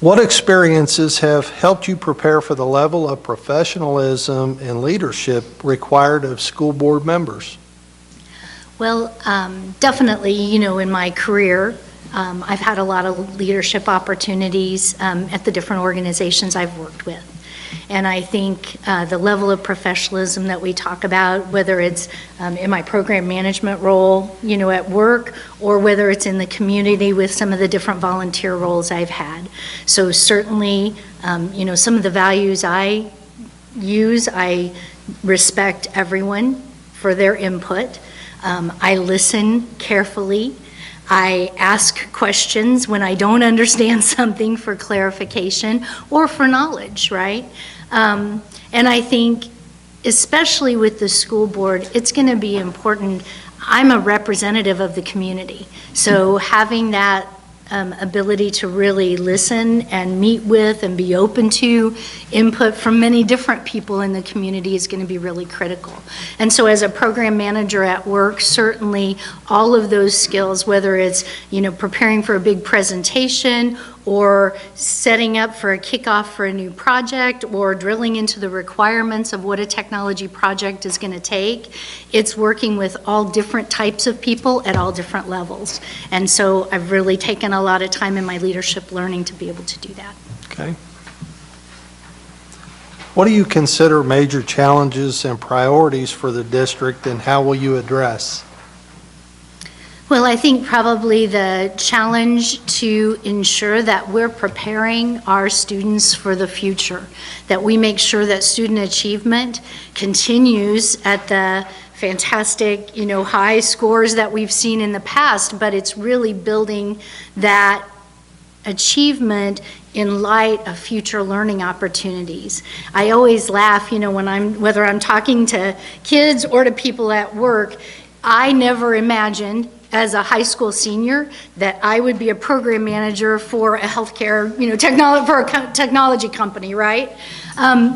What experiences have helped you prepare for the level of professionalism and leadership required of school board members? Well, definitely, in my career, I've had a lot of leadership opportunities at the different organizations I've worked with. And I think the level of professionalism that we talk about, whether it's in my program management role, at work, or whether it's in the community with some of the different volunteer roles I've had. So certainly, some of the values I use, I respect everyone for their input. I listen carefully. I ask questions when I don't understand something for clarification or for knowledge, right? And I think, especially with the school board, it's going to be important. I'm a representative of the community, so having that ability to really listen and meet with and be open to input from many different people in the community is going to be really critical. And so as a program manager at work, certainly all of those skills, whether it's preparing for a big presentation or setting up for a kickoff for a new project or drilling into the requirements of what a technology project is going to take, it's working with all different types of people at all different levels. And so I've really taken a lot of time in my leadership learning to be able to do that. Okay. What do you consider major challenges and priorities for the district, and how will you address? Well, I think probably the challenge to ensure that we're preparing our students for the future, that we make sure that student achievement continues at the fantastic, high scores that we've seen in the past, but it's really building that achievement in light of future learning opportunities. I always laugh, whether I'm talking to kids or to people at work, I never imagined as a high school senior that I would be a program manager for a healthcare, for a technology company, right?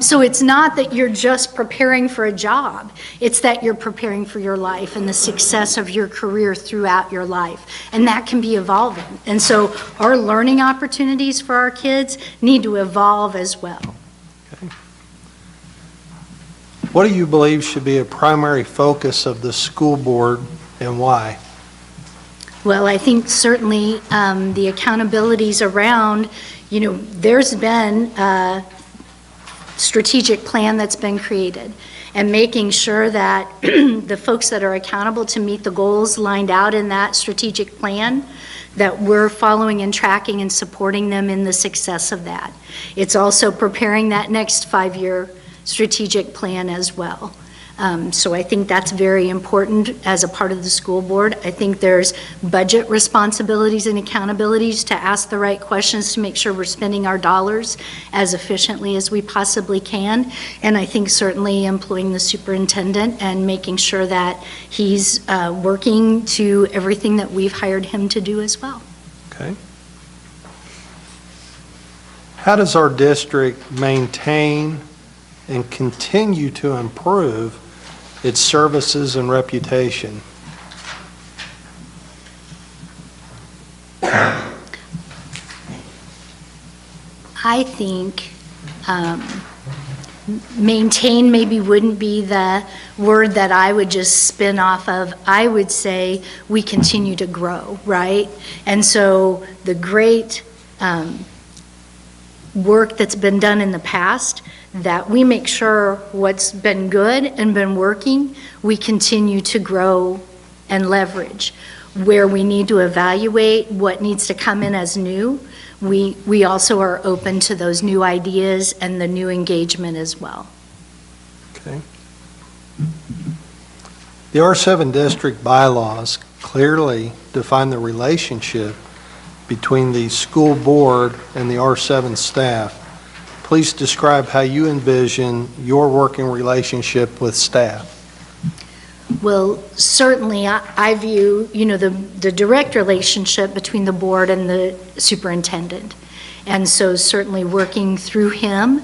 So it's not that you're just preparing for a job, it's that you're preparing for your life and the success of your career throughout your life. And that can be evolving. And so our learning opportunities for our kids need to evolve as well. Okay. What do you believe should be a primary focus of the school board and why? Well, I think certainly the accountabilities around, there's been a strategic plan that's been created, and making sure that the folks that are accountable to meet the goals lined out in that strategic plan, that we're following and tracking and supporting them in the success of that. It's also preparing that next 5-year strategic plan as well. So I think that's very important as a part of the school board. I think there's budget responsibilities and accountabilities to ask the right questions to make sure we're spending our dollars as efficiently as we possibly can. And I think certainly employing the superintendent and making sure that he's working to everything that we've hired him to do as well. Okay. How does our district maintain and continue to improve its services and reputation? I think maintain maybe wouldn't be the word that I would just spin off of. I would say we continue to grow, right? And so the great work that's been done in the past, that we make sure what's been good and been working, we continue to grow and leverage. Where we need to evaluate what needs to come in as new, we also are open to those new ideas and the new engagement as well. Okay. The R7 district bylaws clearly define the relationship between the school board and the R7 staff. Please describe how you envision your working relationship with staff. Well, certainly I view, the direct relationship between the board and the superintendent. And so certainly working through him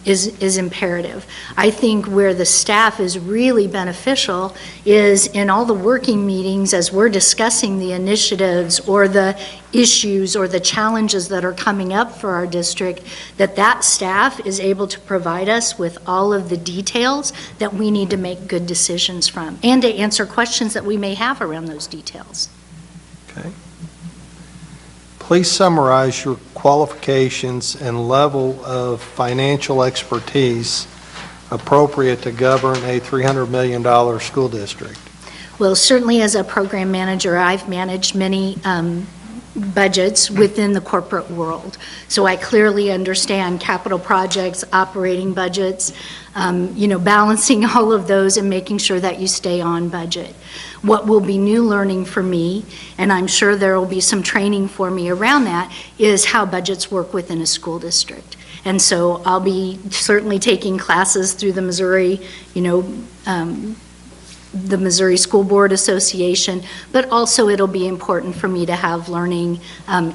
is imperative. I think where the staff is really beneficial is in all the working meetings as we're discussing the initiatives or the issues or the challenges that are coming up for our district, that staff is able to provide us with all of the details that we need to make good decisions from and to answer questions that we may have around those details. Okay. Please summarize your qualifications and level of financial expertise appropriate to govern a $300 million school district. Well, certainly as a program manager, I've managed many budgets within the corporate world. So I clearly understand capital projects, operating budgets, balancing all of those and making sure that you stay on budget. What will be new learning for me, and I'm sure there will be some training for me around that, is how budgets work within a school district. And so I'll be certainly taking classes through the Missouri School Board Association, but also it'll be important for me to have learning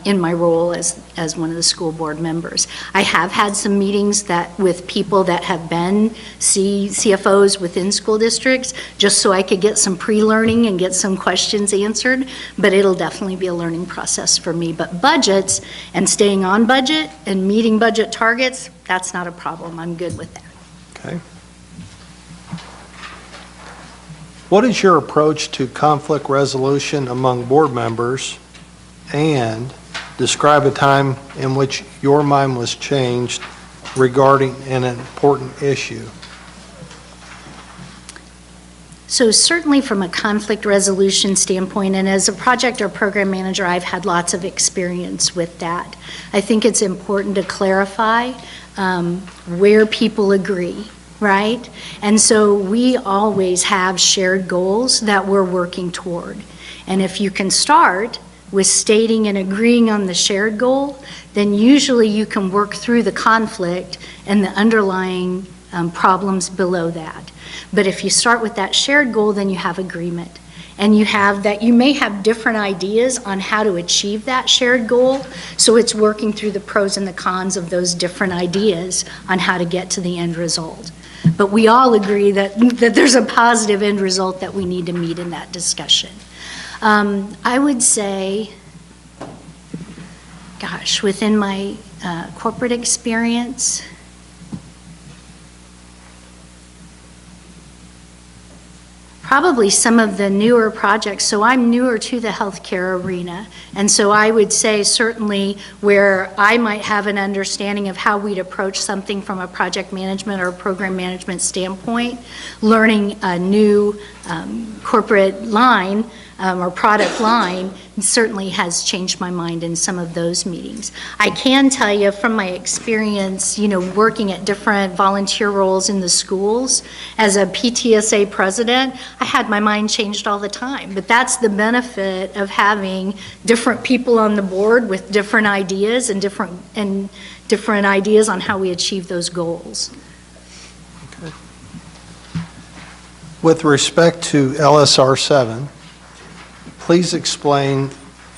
in my role as one of the school board members. I have had some meetings with people that have been CFOs within school districts, just so I could get some pre-learning and get some questions answered, but it'll definitely be a learning process for me. But budgets and staying on budget and meeting budget targets, that's not a problem. I'm good with that. Okay. What is your approach to conflict resolution among board members, and describe a time in which your mind was changed regarding an important issue? So certainly from a conflict resolution standpoint, and as a project or program manager, I've had lots of experience with that. I think it's important to clarify where people agree. Right? And so we always have shared goals that we're working toward. And if you can start with stating and agreeing on the shared goal, then usually you can work through the conflict and the underlying problems below that. But if you start with that shared goal, then you have agreement. And you may have different ideas on how to achieve that shared goal. So it's working through the pros and the cons of those different ideas on how to get to the end result. But we all agree that there's a positive end result that we need to meet in that discussion. I would say, gosh, within my corporate experience, probably some of the newer projects. So I'm newer to the healthcare arena. And so I would say certainly where I might have an understanding of how we'd approach something from a project management or program management standpoint, learning a new corporate line or product line certainly has changed my mind in some of those meetings. I can tell you from my experience, working at different volunteer roles in the schools, as a PTSA president, I had my mind changed all the time. But that's the benefit of having different people on the board with different ideas and different ideas on how we achieve those goals. Okay. With respect to LSR-7, please explain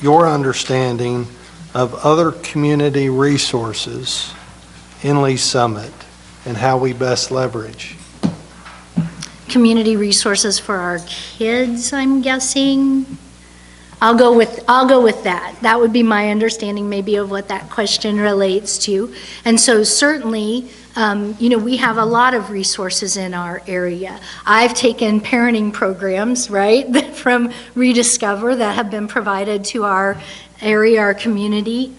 your understanding of other community resources in Lee Summit and how we best leverage. Community resources for our kids, I'm guessing. I'll go with that. That would be my understanding maybe of what that question relates to. And so certainly, we have a lot of resources in our area. I've taken parenting programs, right, from Rediscover that have been provided to our area, our community.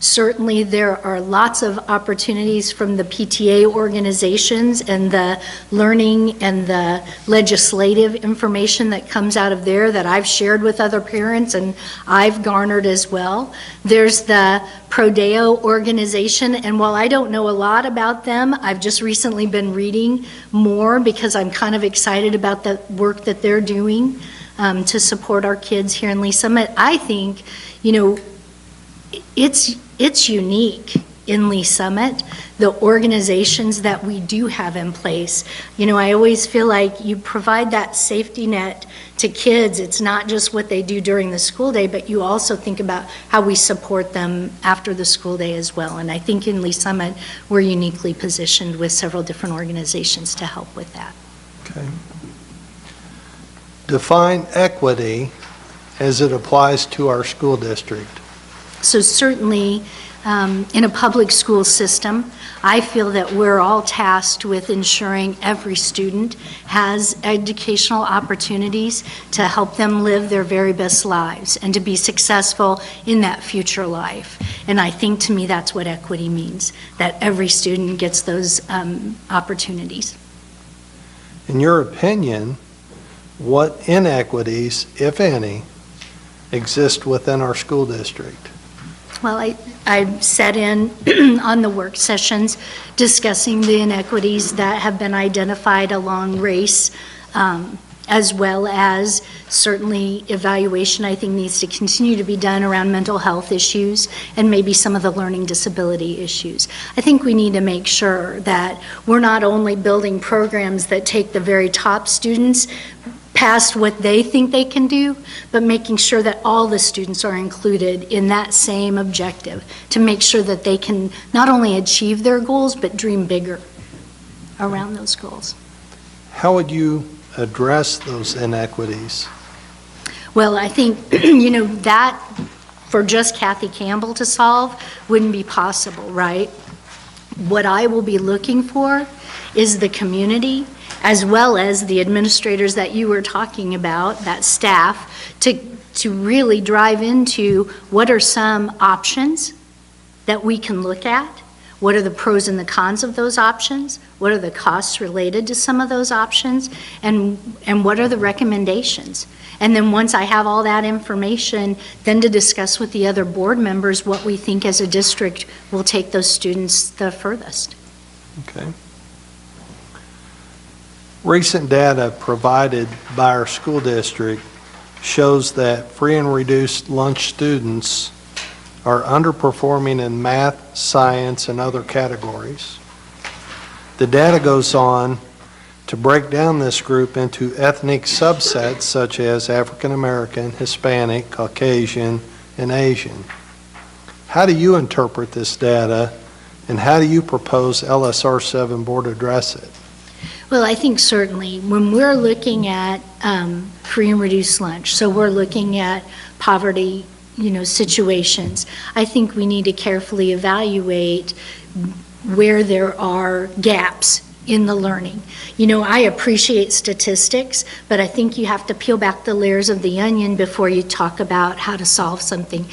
Certainly there are lots of opportunities from the PTA organizations and the learning and the legislative information that comes out of there that I've shared with other parents and I've garnered as well. There's the Prodeo organization, and while I don't know a lot about them, I've just recently been reading more because I'm kind of excited about the work that they're doing to support our kids here in Lee Summit. I think, it's unique in Lee Summit, the organizations that we do have in place. You know, I always feel like you provide that safety net to kids. It's not just what they do during the school day, but you also think about how we support them after the school day as well. And I think in Lee Summit, we're uniquely positioned with several different organizations to help with that. Okay. Define equity as it applies to our school district. So certainly, in a public school system, I feel that we're all tasked with ensuring every student has educational opportunities to help them live their very best lives and to be successful in that future life. And I think, to me, that's what equity means, that every student gets those opportunities. In your opinion, what inequities, if any, exist within our school district? Well, I sat in on the work sessions discussing the inequities that have been identified along race, as well as certainly evaluation I think needs to continue to be done around mental health issues and maybe some of the learning disability issues. I think we need to make sure that we're not only building programs that take the very top students past what they think they can do, but making sure that all the students are included in that same objective to make sure that they can not only achieve their goals, but dream bigger around those goals. How would you address those inequities? Well, I think, you know, that for just Kathy Campbell to solve wouldn't be possible, right? What I will be looking for is the community, as well as the administrators that you were talking about, that staff, to really drive into what are some options that we can look at, what are the pros and the cons of those options, what are the costs related to some of those options, and what are the recommendations. And then once I have all that information, then to discuss with the other board members what we think as a district will take those students the furthest. Okay. Recent data provided by our school district shows that free and reduced lunch students are underperforming in math, science, and other categories. The data goes on to break down this group into ethnic subsets such as African American, Hispanic, Caucasian, and Asian. How do you interpret this data, and how do you propose LSR-7 board address it? Well, I think certainly when we're looking at free and reduced lunch, so we're looking at poverty, you know, situations, I think we need to carefully evaluate where there are gaps in the learning. You know, I appreciate statistics, but I think you have to peel back the layers of the onion before you talk about how to solve something.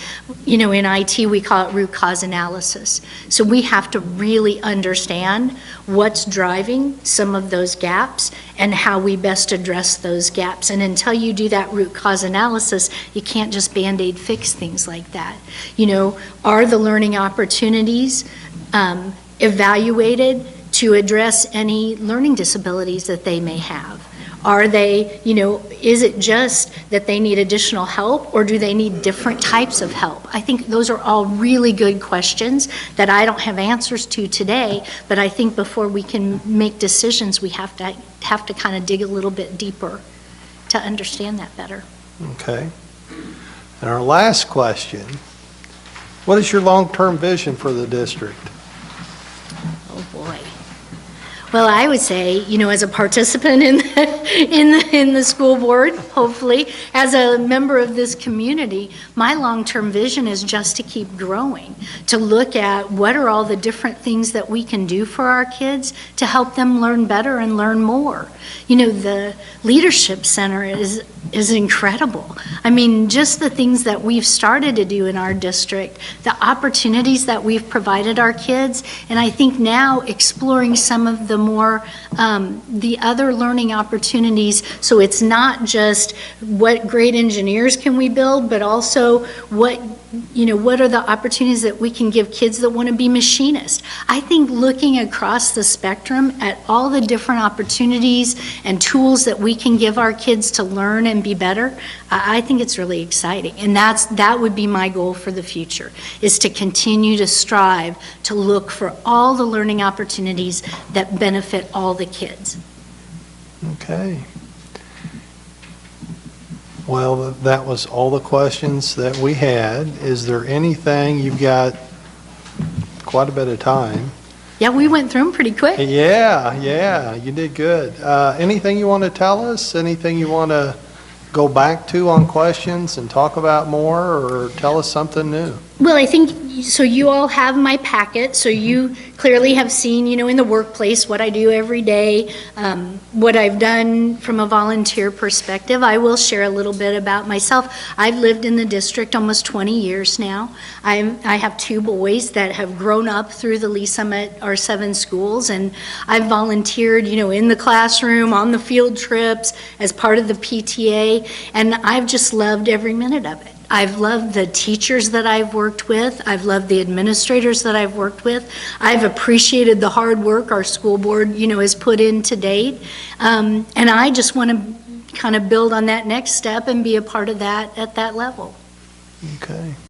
You know, in IT, we call it root cause analysis. So we have to really understand what's driving some of those gaps and how we best address those gaps. And until you do that root cause analysis, you can't just Band-Aid fix things like that. You know, are the learning opportunities evaluated to address any learning disabilities that they may have? Are they, you know, is it just that they need additional help, or do they need different types of help? I think those are all really good questions that I don't have answers to today, but I think before we can make decisions, we have to kind of dig a little bit deeper to understand that better. Okay. And our last question, what is your long-term vision for the district? Oh boy. Well, I would say, you know, as a participant in the school board, hopefully, as a member of this community, my long-term vision is just to keep growing, to look at what are all the different things that we can do for our kids to help them learn better and learn more. You know, the Leadership Center is incredible. I mean, just the things that we've started to do in our district, the opportunities that we've provided our kids, and I think now exploring some of the the other learning opportunities. So it's not just what great engineers can we build, but also what are the opportunities that we can give kids that want to be machinists. I think looking across the spectrum at all the different opportunities and tools that we can give our kids to learn and be better, I think it's really exciting. And that would be my goal for the future, is to continue to strive to look for all the learning opportunities that benefit all the kids. Okay. Well, that was all the questions that we had. Is there anything, you've got quite a bit of time. Yeah, we went through them pretty quick. Yeah, you did good. Anything you want to tell us? Anything you want to go back to on questions and talk about more, or tell us something new? Well, I think, so you all have my packet, so you clearly have seen, in the workplace what I do every day, what I've done from a volunteer perspective. I will share a little bit about myself. I've lived in the district almost 20 years now. I have 2 boys that have grown up through the Lee Summit R7 schools, and I've volunteered, in the classroom, on the field trips, as part of the PTA, and I've just loved every minute of it. I've loved the teachers that I've worked with. I've loved the administrators that I've worked with. I've appreciated the hard work our school board, has put in to date. And I just want to kind of build on that next step and be a part of that at that level. Okay.